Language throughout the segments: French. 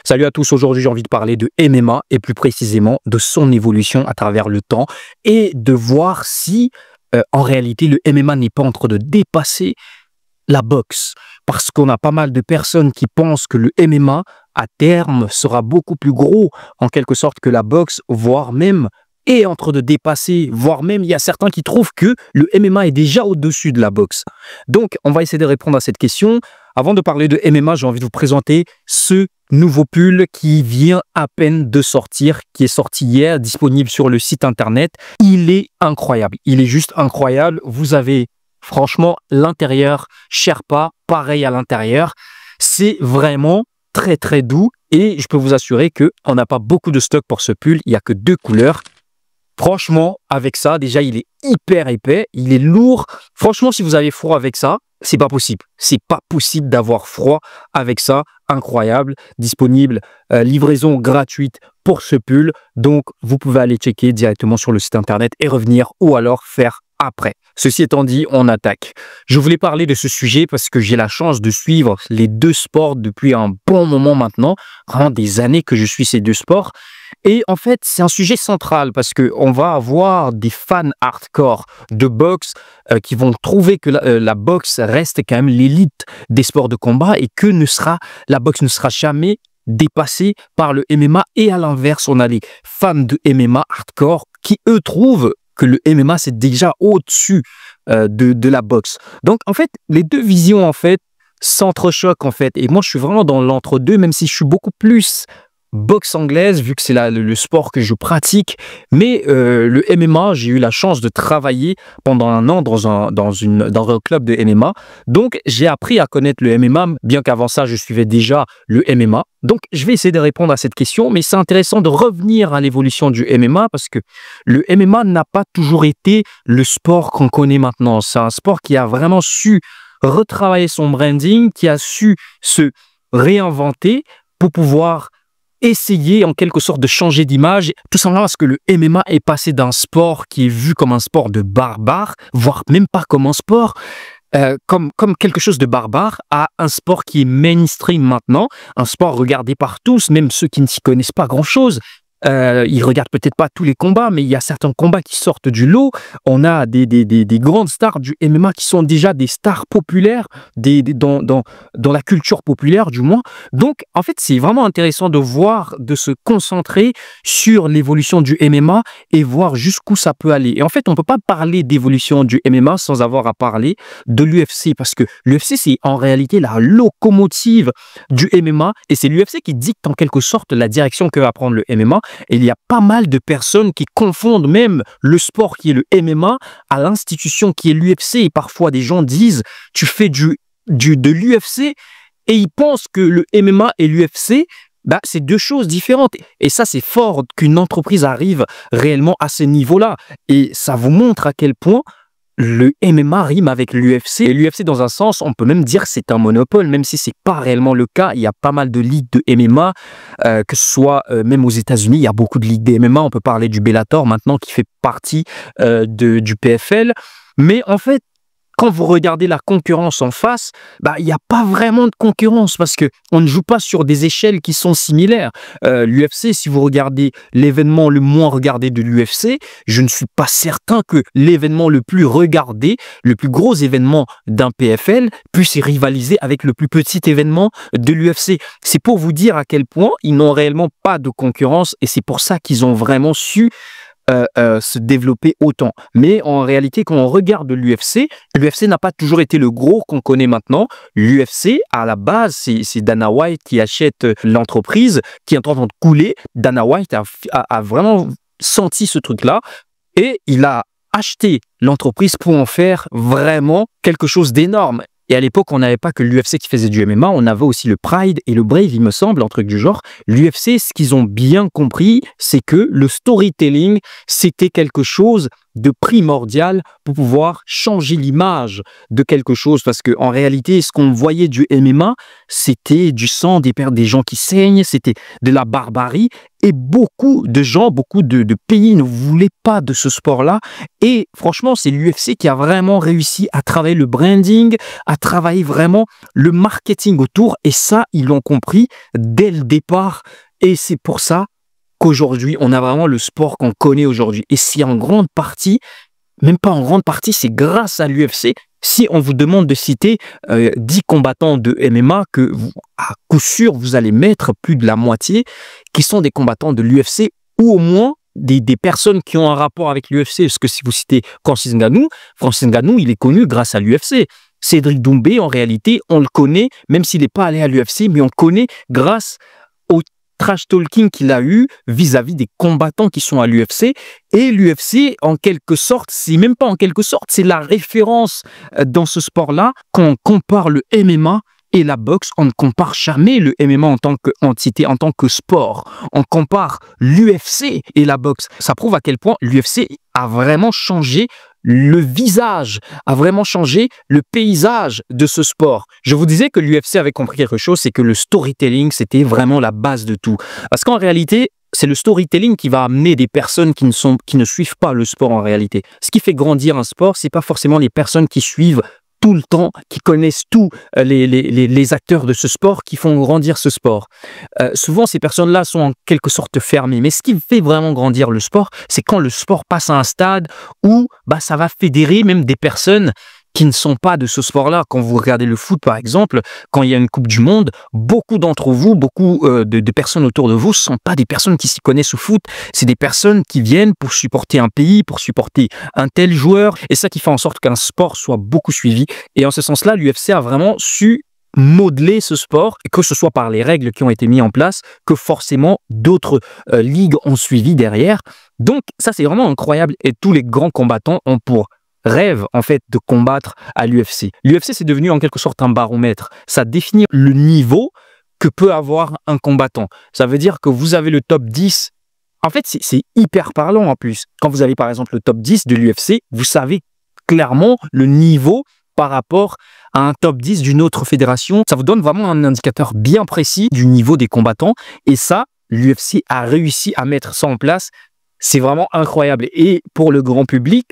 Salut à tous, aujourd'hui j'ai envie de parler de MMA et plus précisément de son évolution à travers le temps et de voir si en réalité le MMA n'est pas en train de dépasser la boxe. Parce qu'on a pas mal de personnes qui pensent que le MMA à terme sera beaucoup plus gros en quelque sorte que la boxe, voire même est en train de dépasser, voire même il y a certains qui trouvent que le MMA est déjà au-dessus de la boxe. Donc on va essayer de répondre à cette question. Avant de parler de MMA, j'ai envie de vous présenter ce nouveau pull qui vient à peine de sortir, qui est sorti hier, disponible sur le site internet. Il est incroyable, il est juste incroyable. Vous avez franchement l'intérieur Sherpa, pareil à l'intérieur. C'est vraiment très doux et je peux vous assurer qu'on n'a pas beaucoup de stock pour ce pull, il n'y a que 2 couleurs. Franchement, avec ça, déjà, il est hyper épais, il est lourd. Franchement, si vous avez froid avec ça, c'est pas possible. C'est pas possible d'avoir froid avec ça. Incroyable, disponible, livraison gratuite pour ce pull. Donc, vous pouvez aller checker directement sur le site internet et revenir ou alors faire après. Ceci étant dit, on attaque. Je voulais parler de ce sujet parce que j'ai la chance de suivre les 2 sports depuis un bon moment maintenant, vraiment des années que je suis ces 2 sports. Et en fait, c'est un sujet central parce qu'on va avoir des fans hardcore de boxe qui vont trouver que la boxe reste quand même l'élite des sports de combat et que la boxe ne sera jamais dépassée par le MMA. Et à l'inverse, on a les fans de MMA hardcore qui, eux, trouvent que le MMA, c'est déjà au-dessus de la boxe. Donc, en fait, les 2 visions, en fait, s'entrechoquent, en fait. Et moi, je suis vraiment dans l'entre-deux, même si je suis beaucoup plus boxe anglaise, vu que c'est le sport que je pratique. Mais le MMA, j'ai eu la chance de travailler pendant un an dans un club de MMA. Donc, j'ai appris à connaître le MMA, bien qu'avant ça, je suivais déjà le MMA. Donc, je vais essayer de répondre à cette question, mais c'est intéressant de revenir à l'évolution du MMA parce que le MMA n'a pas toujours été le sport qu'on connaît maintenant. C'est un sport qui a vraiment su retravailler son branding, qui a su se réinventer pour pouvoir essayer en quelque sorte de changer d'image, tout simplement parce que le MMA est passé d'un sport qui est vu comme un sport de barbare, voire même pas comme un sport, comme quelque chose de barbare, à un sport qui est mainstream maintenant, un sport regardé par tous, même ceux qui ne s'y connaissent pas grand-chose. Ils regardent peut-être pas tous les combats, mais il y a certains combats qui sortent du lot. On a des grandes stars du MMA qui sont déjà des stars populaires dans la culture populaire du moins. Donc, en fait, c'est vraiment intéressant de voir, de se concentrer sur l'évolution du MMA et voir jusqu'où ça peut aller. Et en fait, on peut pas parler d'évolution du MMA sans avoir à parler de l'UFC parce que l'UFC, c'est en réalité la locomotive du MMA et c'est l'UFC qui dicte en quelque sorte la direction que va prendre le MMA. Et il y a pas mal de personnes qui confondent même le sport qui est le MMA à l'institution qui est l'UFC. Et parfois, des gens disent, tu fais de l'UFC et ils pensent que le MMA et l'UFC, bah, c'est 2 choses différentes. Et ça, c'est fort qu'une entreprise arrive réellement à ce niveau-là. Et ça vous montre à quel point le MMA rime avec l'UFC. Et l'UFC, dans un sens, on peut même dire que c'est un monopole, même si ce n'est pas réellement le cas. Il y a pas mal de ligues de MMA, que ce soit même aux États-Unis, il y a beaucoup de ligues de MMA. On peut parler du Bellator maintenant qui fait partie du PFL. Mais en fait, quand vous regardez la concurrence en face, bah, il n'y a pas vraiment de concurrence parce qu'on ne joue pas sur des échelles qui sont similaires. L'UFC, si vous regardez l'événement le moins regardé de l'UFC, je ne suis pas certain que l'événement le plus regardé, le plus gros événement d'un PFL, puisse rivaliser avec le plus petit événement de l'UFC. C'est pour vous dire à quel point ils n'ont réellement pas de concurrence et c'est pour ça qu'ils ont vraiment su se développer autant. Mais en réalité, quand on regarde l'UFC n'a pas toujours été le gros qu'on connaît maintenant. L'UFC, à la base, c'est Dana White qui achète l'entreprise, qui est en train de couler. Dana White a vraiment senti ce truc-là et il a acheté l'entreprise pour en faire vraiment quelque chose d'énorme. Et à l'époque, on n'avait pas que l'UFC qui faisait du MMA, on avait aussi le Pride et le Brave, il me semble, un truc du genre. L'UFC, ce qu'ils ont bien compris, c'est que le storytelling, c'était quelque chose de primordial pour pouvoir changer l'image de quelque chose. Parce qu'en réalité, ce qu'on voyait du MMA, c'était du sang, des gens qui saignent, c'était de la barbarie. Et beaucoup de gens, beaucoup de pays ne voulaient pas de ce sport-là. Et franchement, c'est l'UFC qui a vraiment réussi à travailler le branding, à travailler vraiment le marketing autour. Et ça, ils l'ont compris dès le départ. Et c'est pour ça qu'aujourd'hui, on a vraiment le sport qu'on connaît aujourd'hui. Et c'est en grande partie, même pas en grande partie, c'est grâce à l'UFC. Si on vous demande de citer 10 combattants de MMA, à coup sûr, vous allez mettre plus de la moitié qui sont des combattants de l'UFC ou au moins des personnes qui ont un rapport avec l'UFC. Parce que si vous citez Francis Ngannou, il est connu grâce à l'UFC. Cédric Doumbé, en réalité, on le connaît, même s'il n'est pas allé à l'UFC, mais on le connaît grâce au trash talking qu'il a eu vis-à-vis des combattants qui sont à l'UFC. Et l'UFC, en quelque sorte, c'est même pas en quelque sorte, c'est la référence dans ce sport-là. Quand on compare le MMA et la boxe, on ne compare jamais le MMA en tant qu'entité, en tant que sport. On compare l'UFC et la boxe. Ça prouve à quel point l'UFC a vraiment changé le visage, a vraiment changé le paysage de ce sport. Je vous disais que l'UFC avait compris quelque chose, c'est que le storytelling, c'était vraiment la base de tout. Parce qu'en réalité, c'est le storytelling qui va amener des personnes qui ne suivent pas le sport en réalité. Ce qui fait grandir un sport, c'est pas forcément les personnes qui suivent tout le temps, qui connaissent tous les acteurs de ce sport, qui font grandir ce sport. Souvent, ces personnes-là sont en quelque sorte fermées. Mais ce qui fait vraiment grandir le sport, c'est quand le sport passe à un stade où ça va fédérer même des personnes qui ne sont pas de ce sport-là. Quand vous regardez le foot, par exemple, quand il y a une Coupe du Monde, beaucoup d'entre vous, beaucoup de personnes autour de vous, ne sont pas des personnes qui s'y connaissent au foot. C'est des personnes qui viennent pour supporter un pays, pour supporter un tel joueur. Et ça qui fait en sorte qu'un sport soit beaucoup suivi. Et en ce sens-là, l'UFC a vraiment su modeler ce sport, que ce soit par les règles qui ont été mises en place, que forcément d'autres ligues ont suivi derrière. Donc ça, c'est vraiment incroyable. Et tous les grands combattants ont pour rêve en fait de combattre à l'UFC. L'UFC, c'est devenu en quelque sorte un baromètre. Ça définit le niveau que peut avoir un combattant. Ça veut dire que vous avez le top 10. En fait, c'est hyper parlant en plus. Quand vous avez par exemple le top 10 de l'UFC, vous savez clairement le niveau par rapport à un top 10 d'une autre fédération. Ça vous donne vraiment un indicateur bien précis du niveau des combattants. Et ça, l'UFC a réussi à mettre ça en place. C'est vraiment incroyable. Et pour le grand public,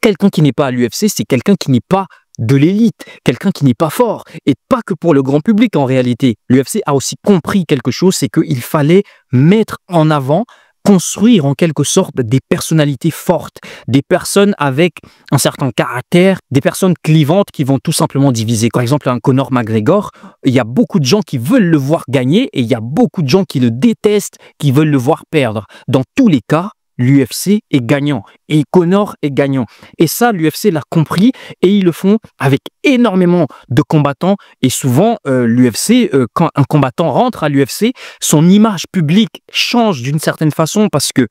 quelqu'un qui n'est pas à l'UFC, c'est quelqu'un qui n'est pas de l'élite, quelqu'un qui n'est pas fort. Et pas que pour le grand public en réalité. L'UFC a aussi compris quelque chose, c'est qu'il fallait mettre en avant, construire en quelque sorte des personnalités fortes, des personnes avec un certain caractère, des personnes clivantes qui vont tout simplement diviser. Par exemple, un Conor McGregor, il y a beaucoup de gens qui veulent le voir gagner et il y a beaucoup de gens qui le détestent, qui veulent le voir perdre. Dans tous les cas, l'UFC est gagnant et Conor est gagnant. Et ça, l'UFC l'a compris et ils le font avec énormément de combattants. Et souvent, l'UFC, quand un combattant rentre à l'UFC, son image publique change d'une certaine façon parce que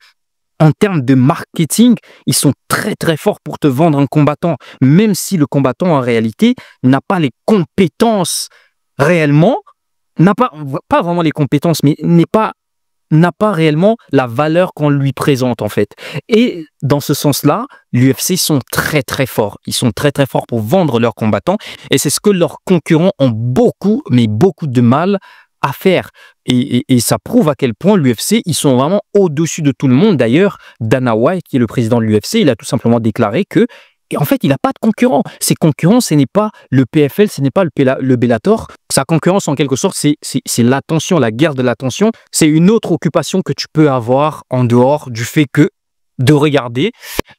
en termes de marketing, ils sont très très forts pour te vendre un combattant, même si le combattant en réalité n'a pas les compétences réellement, n'a pas vraiment les compétences, mais n'a pas réellement la valeur qu'on lui présente en fait. Et dans ce sens-là, l'UFC sont très très forts. Ils sont très très forts pour vendre leurs combattants et c'est ce que leurs concurrents ont beaucoup, mais beaucoup de mal à faire. Et ça prouve à quel point l'UFC, ils sont vraiment au-dessus de tout le monde. D'ailleurs, Dana White, qui est le président de l'UFC, il a tout simplement déclaré que en fait, il n'a pas de concurrent. Ses concurrents, ce n'est pas le PFL, ce n'est pas le Bellator. Sa concurrence, en quelque sorte, c'est l'attention, la guerre de l'attention. C'est une autre occupation que tu peux avoir en dehors du fait que de regarder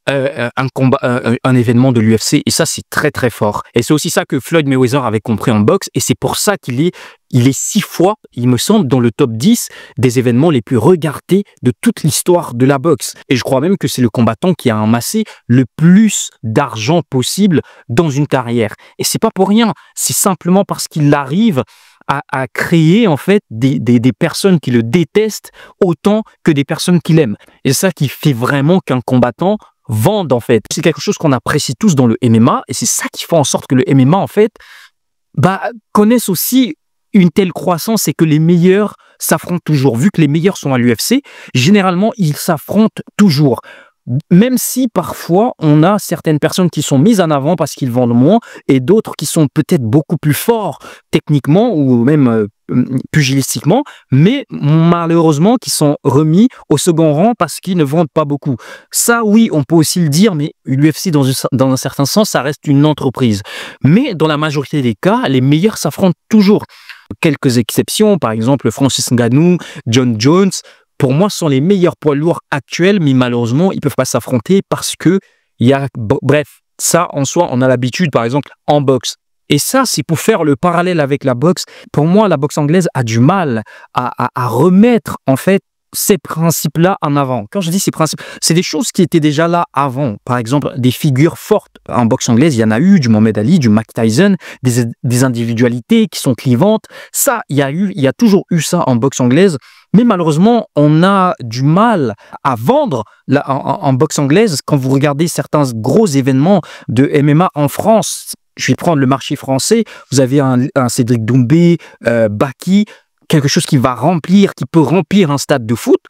un événement de l'UFC. Et ça, c'est très, très fort. Et c'est aussi ça que Floyd Mayweather avait compris en boxe. Et c'est pour ça qu'il est 6 fois, il me semble, dans le top 10 des événements les plus regardés de toute l'histoire de la boxe. Et je crois même que c'est le combattant qui a amassé le plus d'argent possible dans une carrière. Et c'est pas pour rien. C'est simplement parce qu'il arrive à créer en fait des personnes qui le détestent autant que des personnes qui l'aiment. Et c'est ça qui fait vraiment qu'un combattant vende en fait. C'est quelque chose qu'on apprécie tous dans le MMA et c'est ça qui fait en sorte que le MMA en fait connaisse aussi une telle croissance et que les meilleurs s'affrontent toujours. Vu que les meilleurs sont à l'UFC, généralement ils s'affrontent toujours. Même si parfois on a certaines personnes qui sont mises en avant parce qu'ils vendent moins et d'autres qui sont peut-être beaucoup plus forts techniquement ou même pugilistiquement, mais malheureusement qui sont remis au second rang parce qu'ils ne vendent pas beaucoup. Ça, oui, on peut aussi le dire, mais l'UFC, dans un certain sens, ça reste une entreprise. Mais dans la majorité des cas, les meilleurs s'affrontent toujours. Quelques exceptions, par exemple Francis Ngannou, John Jones, pour moi, sont les meilleurs poids lourds actuels, mais malheureusement, ils ne peuvent pas s'affronter parce que bref, ça en soi, on a l'habitude, par exemple, en boxe. Et ça, c'est pour faire le parallèle avec la boxe. Pour moi, la boxe anglaise a du mal à remettre, en fait, ces principes-là en avant. Quand je dis ces principes, c'est des choses qui étaient déjà là avant. Par exemple, des figures fortes en boxe anglaise, il y en a eu, du Mohamed Ali, du Mike Tyson, des individualités qui sont clivantes. Ça, il y a toujours eu ça en boxe anglaise. Mais malheureusement, on a du mal à vendre en boxe anglaise. Quand vous regardez certains gros événements de MMA en France, je vais prendre le marché français, vous avez un Cédric Doumbé, Baki, quelque chose qui peut remplir un stade de foot.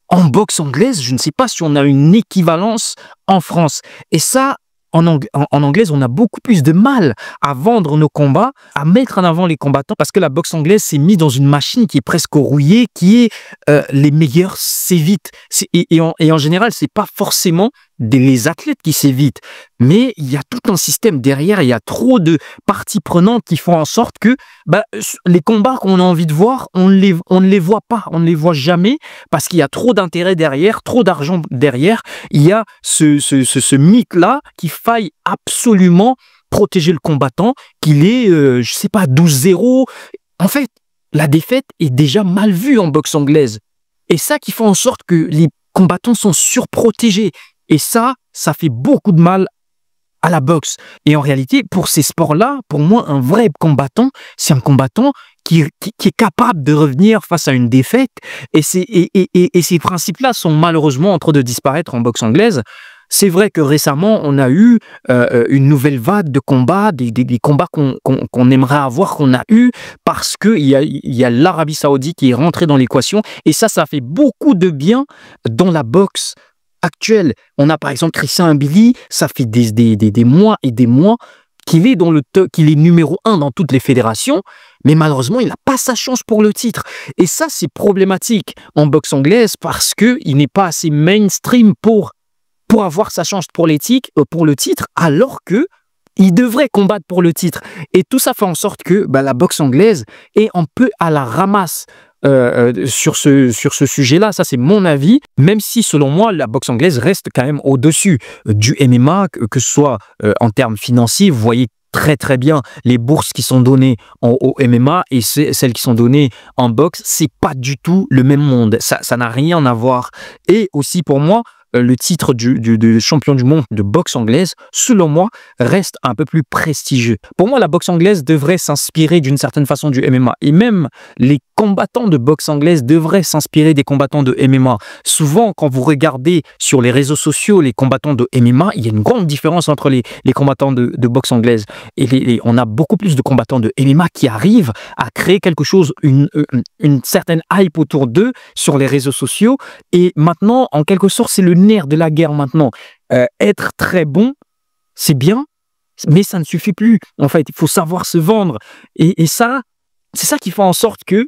En boxe anglaise, je ne sais pas si on a une équivalence en France. Et ça, en anglaise, on a beaucoup plus de mal à vendre nos combats, à mettre en avant les combattants, parce que la boxe anglaise s'est mise dans une machine qui est presque rouillée, qui est les meilleurs s'évitent. Et en général, c'est pas forcément les athlètes qui s'évitent, mais il y a tout un système derrière, il y a trop de parties prenantes qui font en sorte que les combats qu'on a envie de voir, on ne les voit pas, on ne les voit jamais, parce qu'il y a trop d'intérêt derrière, trop d'argent derrière. Il y a ce mythe-là qu'il faille absolument protéger le combattant, qu'il est, je sais pas, 12-0. En fait, la défaite est déjà mal vue en boxe anglaise. Et ça qui fait en sorte que les combattants sont surprotégés. Et ça fait beaucoup de mal à la boxe. Et en réalité, pour ces sports-là, pour moi, un vrai combattant, c'est un combattant qui est capable de revenir face à une défaite. Et ces principes-là sont malheureusement en train de disparaître en boxe anglaise. C'est vrai que récemment, on a eu une nouvelle vague de combats, des combats qu'on aimerait avoir, qu'on a eu, parce qu'il y a l'Arabie Saoudite qui est rentrée dans l'équation. Et ça fait beaucoup de bien dans la boxe actuelle. On a par exemple Christian Mbili, ça fait des mois et des mois qu'il est qu'il est numéro 1 dans toutes les fédérations, mais malheureusement, il n'a pas sa chance pour le titre. Et ça, c'est problématique en boxe anglaise parce qu'il n'est pas assez mainstream pour avoir sa chance pour le titre, alors que il devrait combattre pour le titre. Et tout ça fait en sorte que la boxe anglaise est un peu à la ramasse sur ce sujet-là. Ça, c'est mon avis, même si, selon moi, la boxe anglaise reste quand même au-dessus du MMA, que ce soit en termes financiers. Vous voyez très très bien les bourses qui sont données au MMA et celles qui sont données en boxe, c'est pas du tout le même monde. Ça n'a rien à voir. Et aussi, pour moi, le titre de champion du monde de boxe anglaise, selon moi, reste un peu plus prestigieux. Pour moi, la boxe anglaise devrait s'inspirer d'une certaine façon du MMA. Et même les combattants de boxe anglaise devraient s'inspirer des combattants de MMA. Souvent, quand vous regardez sur les réseaux sociaux les combattants de MMA, il y a une grande différence entre les combattants de boxe anglaise. Et on a beaucoup plus de combattants de MMA qui arrivent à créer quelque chose, une certaine hype autour d'eux sur les réseaux sociaux. Et maintenant, en quelque sorte, c'est le nerf de la guerre maintenant. Être très bon, c'est bien, mais ça ne suffit plus. En fait, il faut savoir se vendre. Et ça, c'est ça qui fait en sorte que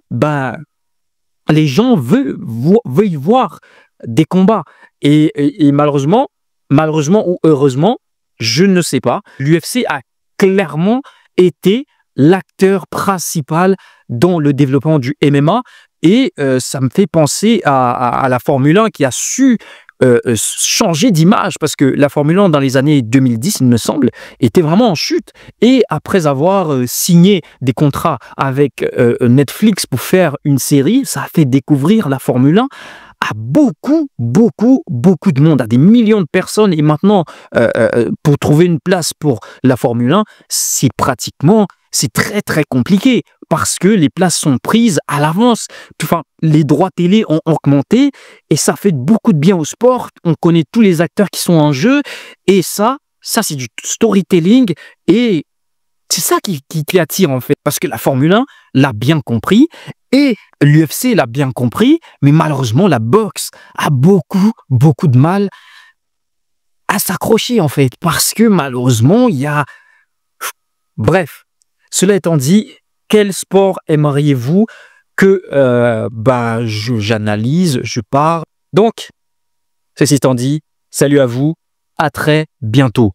les gens veuillent voir des combats. Et malheureusement ou heureusement, je ne sais pas, l'UFC a clairement été l'acteur principal dans le développement du MMA. Et ça me fait penser à la Formule 1 qui a su changer d'image, parce que la Formule 1 dans les années 2010, il me semble, était vraiment en chute. Et après avoir signé des contrats avec Netflix pour faire une série, ça a fait découvrir la Formule 1 à beaucoup de monde, à des millions de personnes. Et maintenant, pour trouver une place pour la Formule 1, c'est très très compliqué parce que les places sont prises à l'avance. Enfin, les droits télé ont augmenté et ça fait beaucoup de bien au sport. On connaît tous les acteurs qui sont en jeu et ça c'est du storytelling et C'est ça qui attire en fait, parce que la Formule 1 l'a bien compris et l'UFC l'a bien compris, mais malheureusement la boxe a beaucoup de mal à s'accrocher en fait, parce que malheureusement il y a... Bref, cela étant dit, quel sport aimeriez-vous que j'analyse, je parle? Donc, ceci étant dit, salut à vous, à très bientôt.